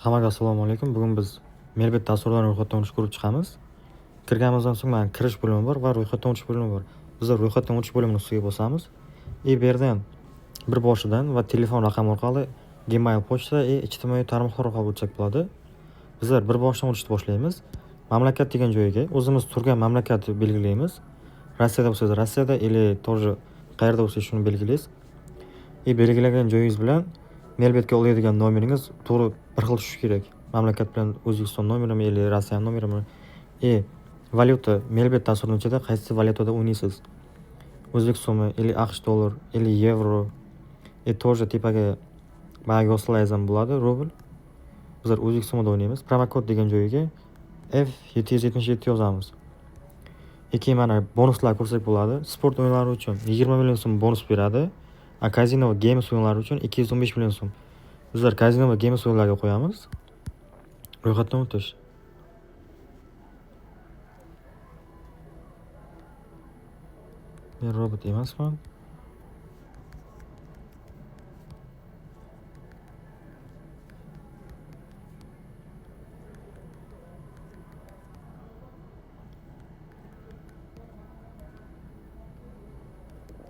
Hammaga assalomu alaykum. Bugun biz Melbet dasturdan ro'yxatdan o'tish ko'rib chiqamiz. Kirganimizdan so'ng mana kirish bo'limi bor va ro'yxatdan o'tish bo'limi bor. Bizlar ro'yxatdan o'tish bo'limini ustiga bosamiz. Bu yerdan bir boshidan va telefon raqami orqali Gmail, pochta, ijtimoiy tarmoqlar orqali o'tsak bo'ladi. Bizlar bir boshidan o'tishni boshlaymiz. Mamlakat degan joyga o'zimiz turgan mamlakatni belgilaymiz. Rossiyada bo'lsangiz Rossiyada, тоже qayerda bo'lsa shuni belgilaysiz. Belgilagan joyingiz bilan Melbetga oladigan nomeringiz to'g'ri bir xil tushishi kerak. Mamlakat bilan O'zbekiston nomerimi Rossiya nomerimi. Valyuta Melbet dasturning ichida qaysi valyutada o'ynaysiz? O'zbek so'mi, AQSh dollar, yevro, тоже tepaga bayağı yozsangiz ham bo'ladi, rubl. Bizlar O'zbek so'mida o'ynaymiz. Promokod degan joyiga F777 yozamiz. Keyin mana bonuslar ko'rsak bo'ladi. Sport o'yinlari uchun 20 million so'm bonus beradi. Kazino va games o'yinlari uchun 215 million so'm. Bizlar kazino va games o'yinlariga qo'yamiz. Ro'yxatdan o'tish. Men robot emasman.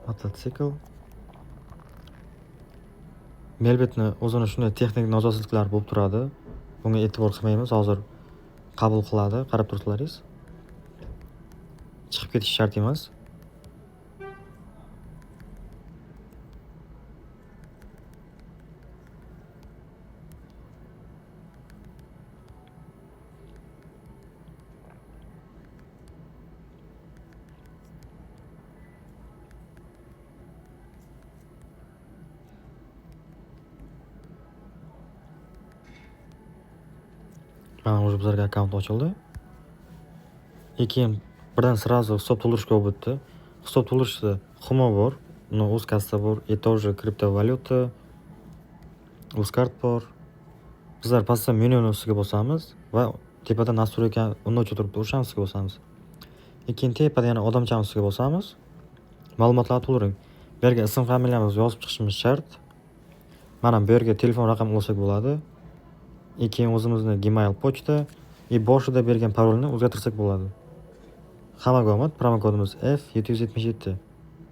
Mototsikl. Melbetni o'zini shunday texnik nosozliklar bo'lib turadi. Bunga e'tibor qilmaymiz. Hozir qabul qiladi, qarab turibsizlaringiz. Chiqib ketish shart emas. Mana уже bizlarga akkaunt ochildi. Keyin birdan сразу hisob to'ldirishga o'tdi. Hisob to'ldirishda Humo bor, o'z kassa bor, тоже kriptovalyuta, Uzcard bor. Bizlar pastda menyuni ustiga bosamiz va tepada настройка undocha turibdi, o'shani ustiga bosamiz. Keyin tepada yana odamchani ustiga bosamiz. Ma'lumotlarni to'ldiring. Bu yerga ism familiyamizni yozib chiqishimiz shart. Mana bu yerga telefon raqamini olsak bo'ladi. Keyin o'zimizni Gmail, pochta boshida bergan parolni o'zgartirsak bo'ladi. Hammaga omad. Promokodimiz F777.